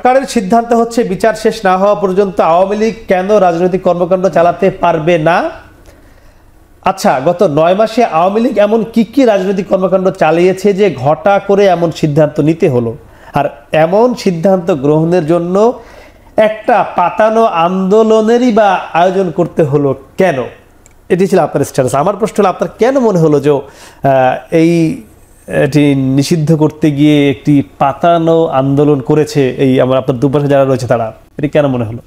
সরকারের সিদ্ধান্ত হচ্ছে বিচার শেষ না হওয়া পর্যন্ত আওয়ামী লীগ কেন রাজনৈতিক কর্মকাণ্ড চালাতে পারবে না? আচ্ছা, গত 9 মাসে আওয়ামী লীগ এমন কি রাজনৈতিক কর্মকাণ্ড চালিয়েছে যে ঘটা করে এমন সিদ্ধান্ত নিতে হলো? আর এমন সিদ্ধান্ত গ্রহণের জন্য একটা পাতানো আন্দোলনেরই বা আয়োজন করতে হলো কেন? এটি ছিল আপনার স্ট্যাটাস। আমার প্রশ্ন হলো, আপনার কেন মনে হলো যে এটি নিষিদ্ধ করতে গিয়ে একটি পাতানো আন্দোলন করেছে এই আমার আপনার দুপাশে যারা রয়েছে তারা? এটি কেন মনে হলো?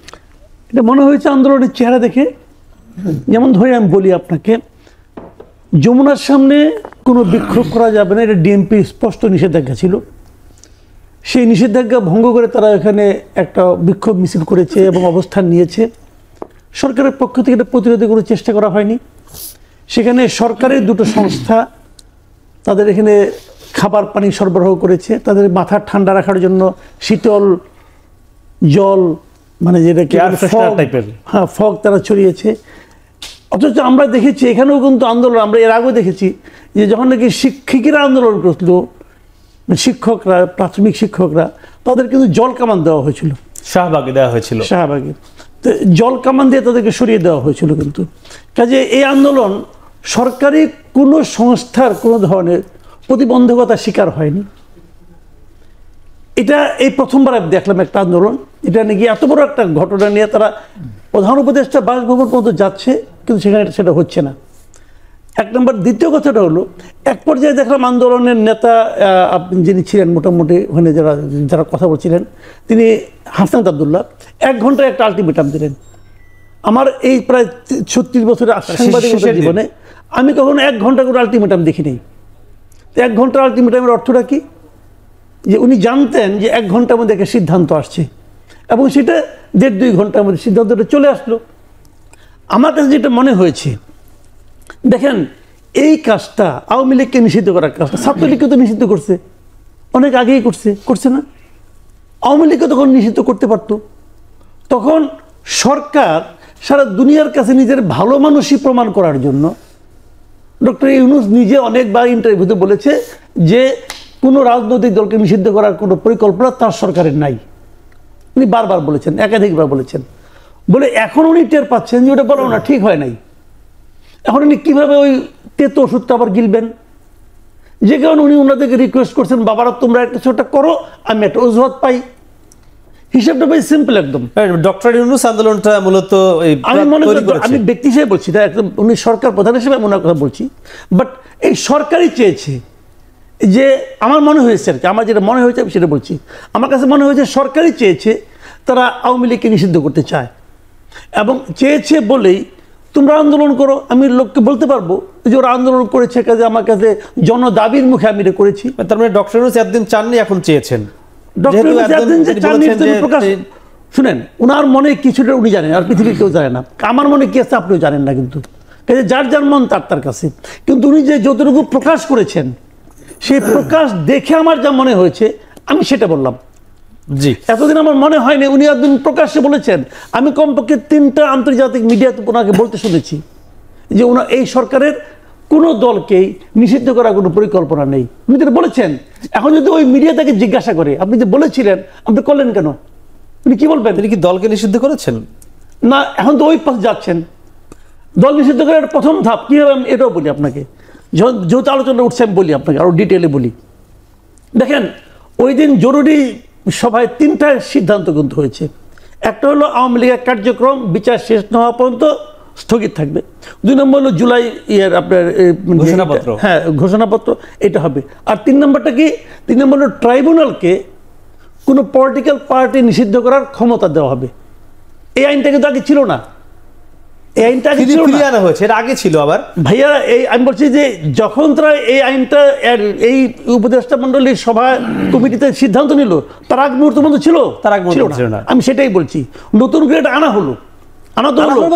এটা মনে হয়েছে আন্দোলনের চেহারা দেখে। যেমন ধরে আমি বলি আপনাকে, যমুনার সামনে কোনো বিক্ষোভ করা যাবে না, এটা ডিএমপি স্পষ্ট নিষেধাজ্ঞা ছিল। সেই নিষেধাজ্ঞা ভঙ্গ করে তারা এখানে একটা বিক্ষোভ মিছিল করেছে এবং অবস্থান নিয়েছে। সরকারের পক্ষ থেকে এটা প্রতিরোধের কোনো চেষ্টা করা হয়নি। সেখানে সরকারের দুটো সংস্থা তাদের এখানে খাবার পানি সরবরাহ করেছে, তাদের মাথা ঠান্ডা রাখার জন্য শীতল জল, মানে যেটাকে ফগ তারা ছড়িয়েছে। অথচ আমরা দেখেছি এখানেও কিন্তু আন্দোলন, আমরা এর আগেও দেখেছি যে যখন নাকি শিক্ষিকেরা আন্দোলন করছিল, শিক্ষকরা, প্রাথমিক শিক্ষকরা, তাদের কিন্তু জল কামান দেওয়া হয়েছিল, শাহবাগে দেওয়া হয়েছিল, শাহবাগে জল কামান দিয়ে তাদেরকে সরিয়ে দেওয়া হয়েছিল। কিন্তু কাজে এই আন্দোলন সরকারি কোনো সংস্থার কোনো ধরনের প্রতিবন্ধকতার শিকার হয়নি। এটা এই প্রথমবার আমি দেখলাম একটা আন্দোলন, এটা নাকি এত বড় একটা ঘটনা নিয়ে তারা প্রধান উপদেষ্টা বাসভবন পর্যন্ত যাচ্ছে, কিন্তু সেখানে সেটা হচ্ছে না। এক নম্বর। দ্বিতীয় কথাটা হলো, এক পর্যায়ে দেখলাম আন্দোলনের নেতা যিনি ছিলেন মোটামুটি ওখানে যারা কথা বলছিলেন, তিনি হাসনাত আব্দুল্লাহ 1 ঘন্টায় একটা আলটিমেটাম দিলেন। আমার এই প্রায় 36 বছরের সাংবাদিকতার জীবনে আমি কখনো 1 ঘন্টা করে আলটিমেটাম দেখিনি। 1 ঘন্টার আলটিমেটামের অর্থটা কি? যে উনি জানতেন যে 1 ঘন্টার মধ্যে একটা সিদ্ধান্ত আসছে এবং সেটা 1.5-2 ঘন্টার মধ্যে সিদ্ধান্তটা চলে আসলো। আমার কাছে যেটা মনে হয়েছে, দেখেন এই কাজটা আওয়ামী লীগকে নিষিদ্ধ করার কাজটা ছাত্রলীগকে তো নিষিদ্ধ করছে, অনেক আগেই করছে না? আওয়ামী লীগকে তখন নিষিদ্ধ করতে পারত। তখন সরকার সারা দুনিয়ার কাছে নিজের ভালো মানুষই প্রমাণ করার জন্য ডক্টর ইউনূস নিজে অনেকবার ইন্টারভিউতে বলেছে যে কোনো রাজনৈতিক দলকে নিষিদ্ধ করার কোনো পরিকল্পনা তার সরকারের নাই। উনি বারবার বলেছেন, একাধিকবার বলেছেন। বলে এখন উনি টের পাচ্ছেন যে ওটা বলা না, ঠিক হয় নাই। এখন উনি কীভাবে ওই তেতো ওষুধটা আবার গিলবেন? যে কারণে উনি ওনাদেরকে রিকোয়েস্ট করছেন, বাবারা তোমরা একটা ছোটটা করো, আমি একটা অজুহাত পাই। হিসাবটা ভাই সিম্পল একদম। ডক্টর ইউনূস আন্দোলনটা মূলত আমি মনে করি, আমি ব্যক্তি হিসেবে বলছি না, একদম উনি সরকার প্রধান হিসেবে ওনার কথা বলছি। বাট এই সরকারই চেয়েছে, যে আমার মনে হয়েছে আর কি, আমার যেটা মনে হয়েছে আমি সেটা বলছি। আমার কাছে মনে হয়েছে সরকারই চেয়েছে, তারা আওয়ামী লীগকে নিষিদ্ধ করতে চায় এবং চেয়েছে বলেই তোমরা আন্দোলন করো। আমি লোককে বলতে পারবো যে ওরা আন্দোলন করেছে, কাজে আমার কাছে জনদাবির মুখে আমি এটা করেছি। তার মানে ডক্টর ইউনূস একদিন চাননি, এখন চেয়েছেন। শুনেন, ওনার মনে কিছুটা উনি জানেন, আর পৃথিবীর কেউ জানে না। আমার মনে কি আছে আপনিও জানেন না, কিন্তু যার যার মন তার কাছে। কিন্তু উনি যে যতটুকু প্রকাশ করেছেন, সেই প্রকাশ দেখে আমার যা মনে হয়েছে আমি সেটা বললাম। জি, এতদিন আমার মনে হয়নি উনি একদিন প্রকাশ্যে বলেছেন। আমি কমপক্ষে 3টা আন্তর্জাতিক মিডিয়াতে ওনাকে বলতে শুনেছি যে ওনার এই সরকারের কোনো দলকেই নিষিদ্ধ করার কোনো পরিকল্পনা নেই। উনি যেটা বলেছেন, এখন যদি ওই মিডিয়া তাকে জিজ্ঞাসা করে আপনি যে বলেছিলেন আপনি করলেন কেন, উনি কি বলবেন? তিনি কি দলকে নিষিদ্ধ করেছেন? না, এখন তো ওই পথে যাচ্ছেন। দল নিষিদ্ধ করার প্রথম ধাপ কী হবে আমি এটাও বলি আপনাকে, যেহেতু আলোচনা উঠছে আমি বলি আপনাকে, আরও ডিটেলে বলি। দেখেন, ওই দিন জরুরি সভায় 3টা সিদ্ধান্ত কিন্তু হয়েছে। একটা হলো আওয়ামী লীগের কার্যক্রম বিচার শেষ না হওয়া পর্যন্ত স্থগিত থাকবে। 2 নম্বর হলো জুলাই আপনার ঘোষণাপত্র, হ্যাঁ ঘোষণাপত্র, এটা হবে। আর 3 নম্বরটা কি? 3 নম্বর হলো ট্রাইব্যুনালকে কোনো পলিটিক্যাল পার্টি নিষিদ্ধ করার ক্ষমতা দেওয়া হবে। এই আইনটা কিন্তু আগে ছিল না। এই আইনটা আগে ছিল না, হয়েছে, এটা আগে ছিল। আবার ভাইয়া এই আমি বলছি যে যখন তারা এই আইনটা এই উপদেষ্টা মণ্ডলীর সভা কমিটিতে সিদ্ধান্ত নিল, তার আগ মুহূর্ত পর্যন্ত ছিল, তার আগ মুহূর্ত ছিল না। আমি সেটাই বলছি। নতুন করে এটা আনা হলো,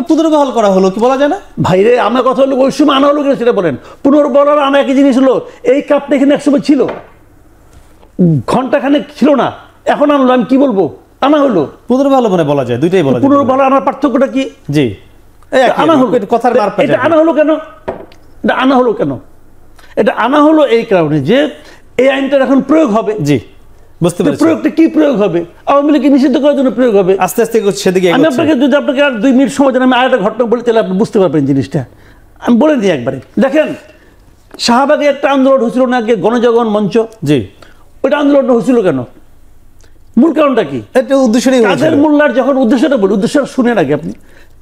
পুনর্বহাল করা হলো, কি বলা যায় না ভাইরে? আমার কথা হলো ওই সময় আনা হলো কিনা সেটা বলেন। পুনর্বহাল আনা একই জিনিস হলো। এই কাপটা এখানে একসময় ছিল, ঘন্টাখানেক ছিল না, এখন আনলো। আমি কি বলবো? আনা হলো। পুনর্বহাল মানে বলা যায়, দুইটাই বলা যায়। পুনর্বহাল আনার পার্থক্যটা কি? জি, আনা হলো। এটা আনা হলো কেন? এটা আনা হলো কেন? এটা আনা হলো এই কারণে যে এই আইনটার এখন প্রয়োগ হবে। জি, বুঝতে পেরেছি। প্রয়োগটা কি প্রয়োগ হবে? আওয়ামী লীগকে নিষিদ্ধ করার জন্য প্রয়োগ হবে। আস্তে আস্তে সেদিকে আমি এগোচ্ছে। আপনাকে আর 2 মিনিট সময় দেন, আমি আরেকটা ঘটনা বলি, তাহলে আপনি বুঝতে পারবেন জিনিসটা। আমি বলে দিই একবারে। দেখেন, শাহবাগে একটা আন্দোলন হয়েছিল না আগে, গণজাগরণ মঞ্চ। জি, ওইটা আন্দোলনটা হয়েছিল কেন? মূল কারণটা কি? এটা উদ্দেশ্য নিয়ে কাদের মোল্লার যখন উদ্দেশ্যটা বলি, উদ্দেশ্যটা শুনে নাকি আপনি,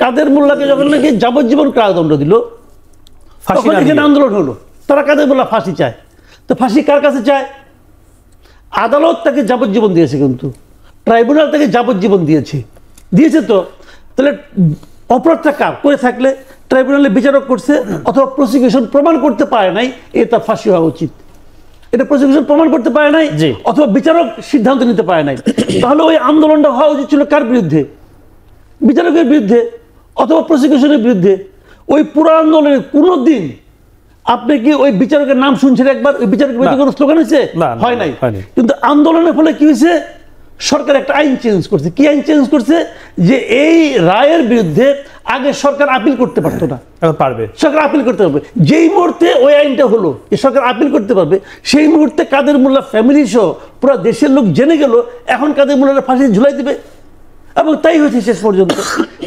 কাদের মোল্লাকে যখন নাকি যাবজ্জীবন কারাদণ্ড দিল, ফাঁসি তখন না এখানে দিয়ে। আন্দোলন হলো। তারা কাদের মোল্লা ফাঁসি চায়। তো ফাঁসি কার কাছে চায়? আদালত তাকে যাবজ্জীবন দিয়েছে, কিন্তু ট্রাইব্যুনাল তাকে যাবজ্জীবন দিয়েছে। তো তাহলে অপরাধটা কার করে থাকলে ট্রাইব্যুনালে বিচারক করছে অথবা প্রসিকিউশন প্রমাণ করতে পারে নাই, তার ফাঁসি হওয়া উচিত। এটা প্রসিকিউশন প্রমাণ করতে পারে নাই, জি। অথবা বিচারক সিদ্ধান্ত নিতে পারে নাই। তাহলে ওই আন্দোলনটা হওয়া উচিত ছিল কার বিরুদ্ধে? বিচারকের বিরুদ্ধে অথবা প্রসিকিউশনের বিরুদ্ধে। ওই পুরো আন্দোলনের কোনো দিন আপনি কি ওই বিচারকের নাম শুনছেন একবার? ওই বিচারকের বিরুদ্ধে কোনো স্লোগান হয়েছে? না, হয় নাই। হয়নি। কিন্তু আন্দোলনের ফলে কি হয়েছে? সরকার একটা আইন চেঞ্জ করছে। কি আইন চেঞ্জ করছে? যে এই রায়ের বিরুদ্ধে আগে সরকার আপিল করতে পারতো না, এখন পারবে। সরকার আপিল করতে পারবে। যেই মুহূর্তে ওই আইনটা হলো যে সরকার আপিল করতে পারবে, সেই মুহূর্তে কাদের মোল্লা ফ্যামিলি সহ পুরো দেশের লোক জেনে গেল এখন কাদের মোল্লার ফাঁসি ঝুলাই দিবে, এবং তাই হয়েছে শেষ পর্যন্ত।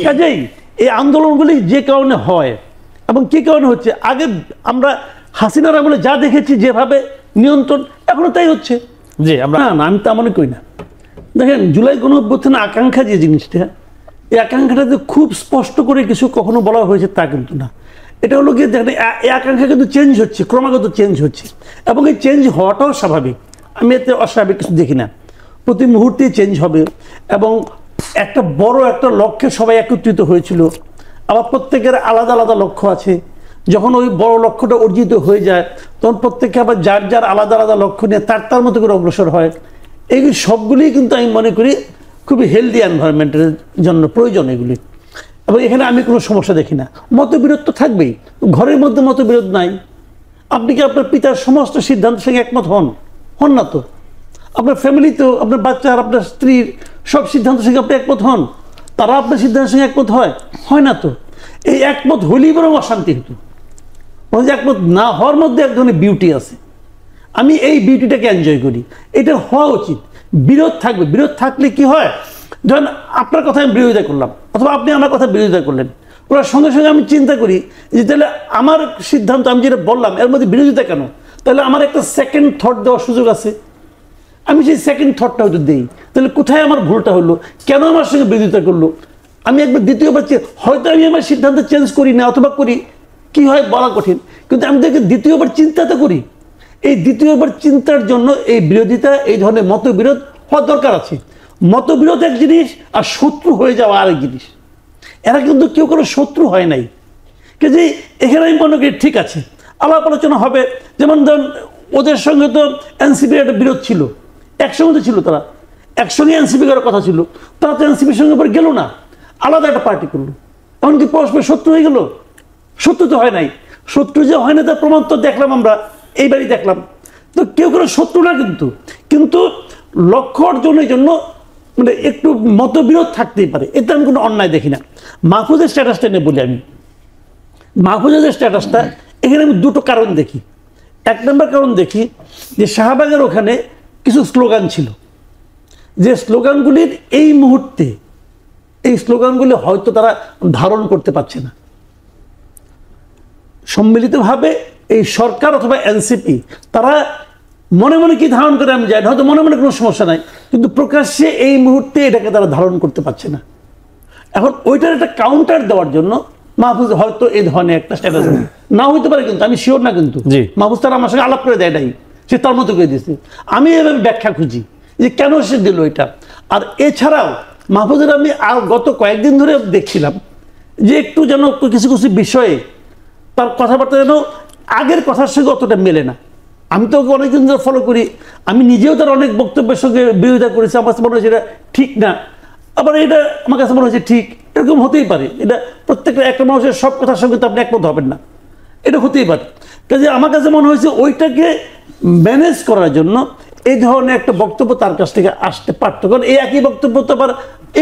কাজেই এই আন্দোলনগুলি যে কারণে হয় এবং কি কারণে হচ্ছে, আগে আমরা হাসিনার আমলে যা দেখেছি যেভাবে নিয়ন্ত্রণ, এখনো তাই হচ্ছে। জি, আমরা না, আমি তা মনে করি না। দেখেন, জুলাই গণঅভ্যুত্থানের আকাঙ্ক্ষা যে জিনিসটা, এই আকাঙ্ক্ষাটাতে খুব স্পষ্ট করে কিছু কখনো বলা হয়েছে তা কিন্তু না। এটা হলো গিয়ে দেখেন, এই আকাঙ্ক্ষা কিন্তু চেঞ্জ হচ্ছে, ক্রমাগত চেঞ্জ হচ্ছে, এবং এই চেঞ্জ হওয়াটাও স্বাভাবিক। আমি এতে অস্বাভাবিক কিছু দেখি না। প্রতি মুহূর্তেই চেঞ্জ হবে, এবং একটা বড় একটা লক্ষ্যে সবাই একত্রিত হয়েছিল। আবার প্রত্যেকের আলাদা আলাদা লক্ষ্য আছে। যখন ওই বড় লক্ষ্যটা অর্জিত হয়ে যায়, তখন প্রত্যেকে আবার যার যার আলাদা আলাদা লক্ষ্য নিয়ে তার মতো করে অগ্রসর হয়। এই সবগুলি কিন্তু আমি মনে করি খুবই হেলদি এনভায়রনমেন্টের জন্য প্রয়োজন এগুলি, এবং এখানে আমি কোনো সমস্যা দেখি না। মতবিরোধ তো থাকবেই, ঘরের মধ্যে মতবিরোধ নাই। আপনি কি আপনার পিতার সমস্ত সিদ্ধান্তের সঙ্গে একমত হন না তো? আপনার ফ্যামিলিতেও আপনার বাচ্চার, আপনার স্ত্রীর সব সিদ্ধান্তের সঙ্গে আপনি একমত হন? তারা আপনার সিদ্ধান্তের সঙ্গে একমত হয় না তো? এই একমত হইলেই বরং অশান্তি হতো। একমত না হওয়ার মধ্যে এক ধরনের বিউটি আছে। আমি এই বিউটিটাকে এনজয় করি। এটা হওয়া উচিত। বিরোধ থাকবে। বিরোধ থাকলে কি হয়, যখন আপনার কথা আমি বিরোধিতা করলাম অথবা আপনি আমার কথা বিরোধিতা করলেন, ওরা সঙ্গে সঙ্গে আমি চিন্তা করি যে তাহলে আমার সিদ্ধান্ত আমি যেটা বললাম এর মধ্যে বিরোধিতা কেন? তাহলে আমার একটা সেকেন্ড থট দেওয়ার সুযোগ আছে। আমি সেই সেকেন্ড থটটা হয়তো দিই, তাহলে কোথায় আমার ভুলটা হলো, কেন আমার সঙ্গে বিরোধিতা করলো। আমি একবার দ্বিতীয়বার হয়তো আমি আমার সিদ্ধান্ত চেঞ্জ করি না, অথবা করি, কি হয় বলা কঠিন, কিন্তু আমি দেখি দ্বিতীয়বার চিন্তা তো করি। এই দ্বিতীয়বার চিন্তার জন্য এই বিরোধিতা, এই ধরনের মতবিরোধ হওয়ার দরকার আছে। মতবিরোধ এক জিনিস, আর শত্রু হয়ে যাওয়া আরেক জিনিস। এরা কিন্তু কেউ কোনো শত্রু হয় নাই। যে এখানে আমি মনে করি ঠিক আছে, আলাপ আলোচনা হবে। যেমন ধরুন, ওদের সঙ্গে তো এনসিপির একটা বিরোধ ছিল, একসঙ্গে তো ছিল, তারা একসঙ্গে এনসিপি করার কথা ছিল, তারা তো এনসিপির সঙ্গে পরে গেল না, আলাদা একটা পার্টি করলো। এমনকি পরস্পর শত্রু হয়ে গেল? শত্রু তো হয় নাই। শত্রু যে হয় না তার প্রমাণ তো দেখলাম আমরা, এইবারই দেখলাম। তো কেউ কোনো শত্রু না, কিন্তু লক্ষ্য অর্জনের জন্য মানে একটু মতবিরোধ থাকতেই পারে, এতে আমি কোনো অন্যায় দেখি না। মাহফুজের স্ট্যাটাসটা নিয়ে বলি আমি। মাহফুজের স্ট্যাটাসটা এখানে আমি দুটো কারণ দেখি। এক নম্বর কারণ দেখি যে শাহবাগের ওখানে কিছু স্লোগান ছিল, যে স্লোগানগুলির এই মুহূর্তে এই স্লোগানগুলি হয়তো তারা ধারণ করতে পারছে না। সম্মিলিতভাবে এই সরকার অথবা এনসিপি তারা মনে মনে কি ধারণ করে আমি জানি, হয়তো মনে মনে কোনো সমস্যা নাই, কিন্তু প্রকাশ্যে এই মুহূর্তে এটাকে তারা ধারণ করতে পারছে না। এখন ওইটার একটা কাউন্টার দেওয়ার জন্য মাহফুজ হয়তো এই ধরনের একটা স্ট্যাটাস না হইতে পারে, কিন্তু আমি শিওর না। কিন্তু মাহফুজ তারা আমার সঙ্গে আলাপ করে দেয় নাই, সে তার মতো করে দিয়েছে। আমি এভাবে ব্যাখ্যা খুঁজি যে কেন সে দিল এটা। আর এছাড়াও মাহফুজের আমি আর গত কয়েকদিন ধরে দেখছিলাম যে একটু যেন কিছু কিছু বিষয়ে তার কথাবার্তা যেন আগের কথার সঙ্গে অতটা মেলে না। আমি তো ওকে অনেকদিন ধরে ফলো করি, আমি নিজেও তার অনেক বক্তব্যের সঙ্গে বিরোধিতা করেছি। আমার কাছে মনে হয়েছে এটা ঠিক না, আবার এটা আমার কাছে মনে হয়েছে ঠিক। এরকম হতেই পারে, এটা প্রত্যেকটা একটা মানুষের সব কথার সঙ্গে তো আপনি একমত হবেন না, এটা হতেই পারে। কাজে আমার কাছে মনে হয়েছে ওইটাকে ম্যানেজ করার জন্য এই ধরনের একটা বক্তব্য তার কাছ থেকে আসতে পারতো, কারণ এই একই বক্তব্য তো আবার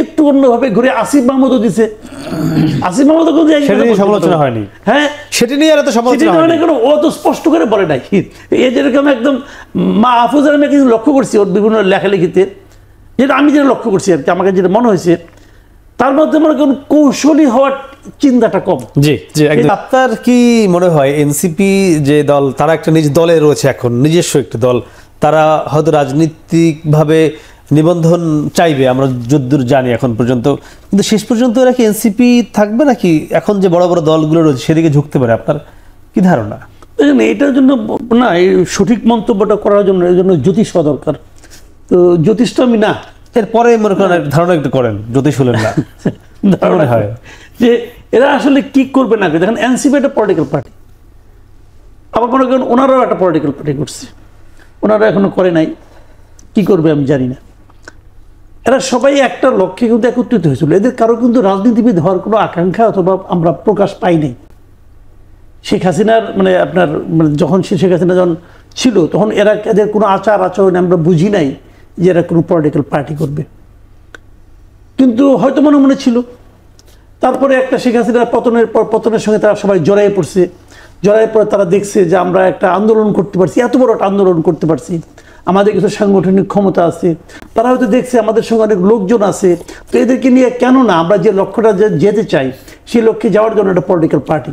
একটু অন্যভাবে ঘুরে আসিফ মাহমুদও দিছে। আসিফ মাহমুদও কিন্তু সেটা নিয়ে সমালোচনা হয়নি, হ্যাঁ সেটা নিয়ে আর এত সমালোচনা হয়নি, কারণ ও তো স্পষ্ট করে বলে নাই। এই যেরকম একদম মাহফুজের আমি কিছু লক্ষ্য করছি ওর বিভিন্ন লেখালেখিতে, যেটা আমি যেটা লক্ষ্য করছি আর কি, আমাকে যেটা মনে হয়েছে তার মধ্যে মনে করেন কৌশলী হওয়ার চিন্তাটা কম। জি জি একদম। আপনার কি মনে হয় এনসিপি যে দল, তারা একটা নিজ দলে রয়েছে, এখন নিজস্ব একটি দল, তারা হয়তো রাজনীতিকভাবে নিবন্ধন চাইবে, আমরা যদ্দূর জানি এখন পর্যন্ত, কিন্তু শেষ পর্যন্ত এরা কি এনসিপি থাকবে নাকি এখন যে বড় বড় দলগুলো রয়েছে সেদিকে ঝুঁকতে পারে? আপনার কি ধারণা? দেখেন, এটার জন্য না, এই সঠিক মন্তব্যটা করার জন্য এর জন্য জ্যোতিষ হওয়া দরকার। তো জ্যোতিষ তো আমি না, এরপরে মনে করেন ধারণা একটু করেন, জ্যোতিষ হলেন না ধারণা হয় যে এরা আসলে কি করবে না। দেখেন, এনসিপি একটা পলিটিক্যাল পার্টি, আবার মনে করেন ওনারাও একটা পলিটিক্যাল পার্টি করছে, ওনারা এখনো করে নাই, কি করবে আমি জানি না। এরা সবাই একটা লক্ষ্যে কিন্তু একত্রিত হয়েছিল, এদের কারো কিন্তু রাজনীতিবিদ হওয়ার কোনো আকাঙ্ক্ষা অথবা আমরা প্রকাশ পাই নাই। শেখ হাসিনার মানে আপনার মানে যখন শেখ হাসিনা যখন ছিল তখন এদের কোনো আচার আচরণ আমরা বুঝি নাই যে এরা কোনো পলিটিক্যাল পার্টি করবে, কিন্তু হয়তো মনে মনে ছিল। তারপরে একটা শেখ হাসিনার পতনের পর পতনের সঙ্গে তারা সবাই জড়াই পড়ছে, জড়াই পড়ে তারা দেখছে যে আমরা একটা আন্দোলন করতে পারছি, এত বড় একটা আন্দোলন করতে পারছি, আমাদের কিছু সাংগঠনিক ক্ষমতা আছে, তারা হয়তো দেখছে আমাদের সঙ্গে অনেক লোকজন আছে, তো এদেরকে নিয়ে কেন না আমরা যে লক্ষ্যটা যেতে চাই সেই লক্ষ্যে যাওয়ার জন্য একটা পলিটিক্যাল পার্টি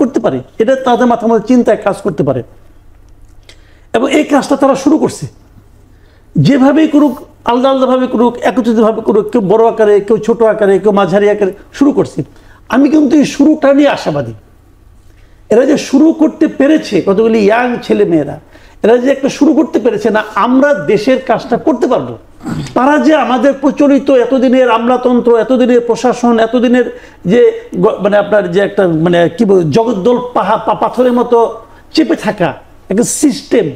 করতে পারে। এটা তাদের মাথার মধ্যে চিন্তায় কাজ করতে পারে, এবং এই কাজটা তারা শুরু করছে। যেভাবেই করুক, আলাদা আলাদাভাবে করুক, একত্রিতভাবে করুক, কেউ বড় আকারে, কেউ ছোট আকারে, কেউ মাঝারি আকারে শুরু করছে। আমি কিন্তু এই শুরুটা নিয়ে আশাবাদী। এরা যে শুরু করতে পেরেছে, কতগুলি ইয়াং ছেলে মেয়েরা, এরা যে একটা শুরু করতে পেরেছে না, আমরা দেশের কাজটা করতে পারবো। তারা যে আমাদের প্রচলিত এতদিনের আমলাতন্ত্র, এতদিনের প্রশাসন, এতদিনের যে মানে আপনার যে একটা মানে কি বল জগদ্দল পাথরের মতো চেপে থাকা একটা সিস্টেম,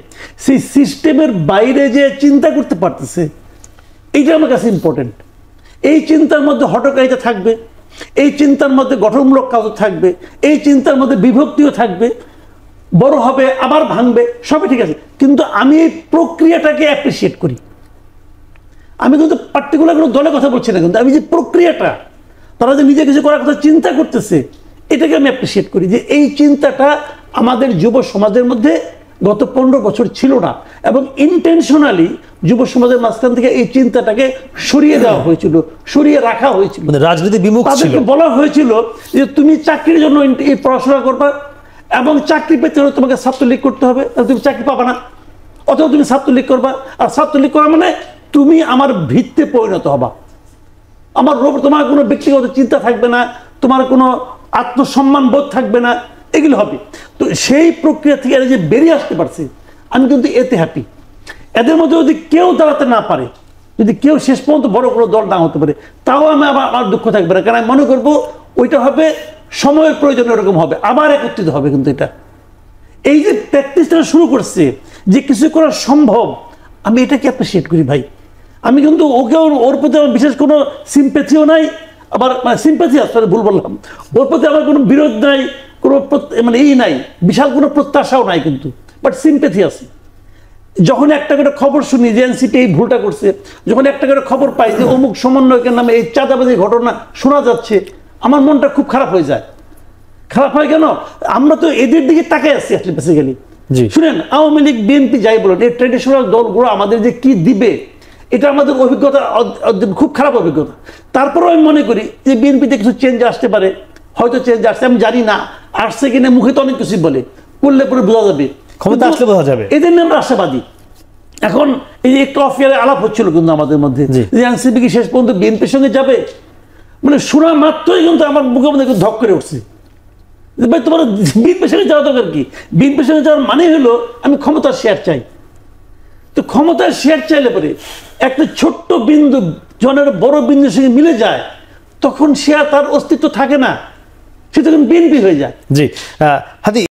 সেই সিস্টেমের বাইরে যে চিন্তা করতে পারতেছে, এইটা আমার কাছে ইম্পর্টেন্ট। এই চিন্তার মধ্যে হঠকারিতা থাকবে, এই চিন্তার মধ্যে গঠনমূলক কাজ থাকবে, এই চিন্তার মধ্যে বিভক্তিও থাকবে, বড় হবে আবার ভাঙবে, সবই ঠিক আছে, কিন্তু আমি এই প্রক্রিয়াটাকে অ্যাপ্রিসিয়েট করি। আমি কিন্তু পার্টিকুলার কোনো দলের কথা বলছি না, কিন্তু আমি যে প্রক্রিয়াটা, তারা যে নিজে কিছু করার কথা চিন্তা করতেছে, এটাকে আমি অ্যাপ্রিসিয়েট করি যে এই চিন্তাটা আমাদের যুব সমাজের মধ্যে গত 15 বছর ছিল না, এবং ইন্টেনশনালি যুব সমাজের মাঝখান থেকে এই চিন্তাটাকে সরিয়ে দেওয়া হয়েছিল, সরিয়ে রাখা হয়েছিল, রাজনীতি বিমুখ ছিল। তাদেরকে বলা হয়েছিল যে তুমি চাকরির জন্য এই পড়াশোনা করবা, এবং চাকরি পেতে হলে তোমাকে ছাত্রলীগ করতে হবে, তুমি চাকরি পাবা না, অথবা তুমি ছাত্রলীগ করবা, আর ছাত্রলীগ করা মানে তুমি আমার ভিত্তিতে পরিণত হবা, আমার তোমার কোনো ব্যক্তিগত চিন্তা থাকবে না, তোমার কোনো আত্মসম্মান বোধ থাকবে না, এগুলো হবে। তো সেই প্রক্রিয়া থেকে এরা যে বেরিয়ে আসতে পারছে, আমি কিন্তু এতে হ্যাপি। এদের মধ্যে যদি কেউ দাঁড়াতে না পারে, যদি কেউ শেষ পর্যন্ত বড় কোনো দল না হতে পারে, তাও আমার দুঃখ থাকবে না, কারণ আমি মনে করবো ওইটা হবে সময়ের প্রয়োজনে, এরকম হবে, আবার একত্রিত হবে। কিন্তু এটা এই যে প্র্যাকটিসটা শুরু করছে যে কিছু করা সম্ভব, আমি এটাকে অ্যাপ্রিসিয়েট করি ভাই। আমি কিন্তু ওর প্রতি আমার বিশেষ কোনো সিম্প্যাথিও নাই, আবার সিম্প্যাথি আসলে ভুল বললাম, ওর প্রতি আমার কোনো বিরোধ নাই, কোনো মানে এই নাই, বিশাল কোনো প্রত্যাশাও নাই, কিন্তু বাট সিম্প্যাথি আছে। যখন একটা করে খবর শুনি যে এনসিপি এই ভুলটা করছে, যখন একটা করে খবর পাই যে অমুক সমন্বয়কের নামে এই চাঁদাবাজির ঘটনা শোনা যাচ্ছে, আমার মনটা খুব খারাপ হয়ে যায়। খারাপ হয় কেন? আমরা তো এদের দিকে তাকাই আছি আসলে বেসিক্যালি। শুনেন, আওয়ামী লীগ, বিএনপি যাই বলুন, এই ট্রেডিশনাল দলগুলো আমাদের যে কি দিবে, এটা আমাদের অভিজ্ঞতা খুব খারাপ অভিজ্ঞতা। তারপরেও আমি মনে করি যে বিএনপিতে কিছু চেঞ্জ আসতে পারে, হয়তো চেঞ্জ আসছে, আমি জানি না আসছে কিনা, মুখে তো অনেক কিছু বলে, করলে পরে বোঝা যাবে, ক্ষমতা আসলে বোঝা যাবে, এদের নিয়ে আমরা আশাবাদী। এখন এই যে একটু অফিয়ারে আলাপ হচ্ছিল কিন্তু আমাদের মধ্যে যে এনসিপি কি শেষ পর্যন্ত বিএনপির সঙ্গে যাবে, মানে শোনা মাত্রই কিন্তু আমার মুখের মধ্যে ধক করে উঠছে, ভাই তোমার বিএনপির সঙ্গে যাওয়া দরকার কি? বিএনপির সঙ্গে যাওয়ার মানে হলো আমি ক্ষমতার শেয়ার চাই। তো ক্ষমতার শেয়ার চাইলে পরে একটা ছোট্ট বিন্দু জনের বড় বিন্দুর সঙ্গে মিলে যায়, তখন সে আর তার অস্তিত্ব থাকে না, সে তখন বিএনপি হয়ে যায়। জি হাদি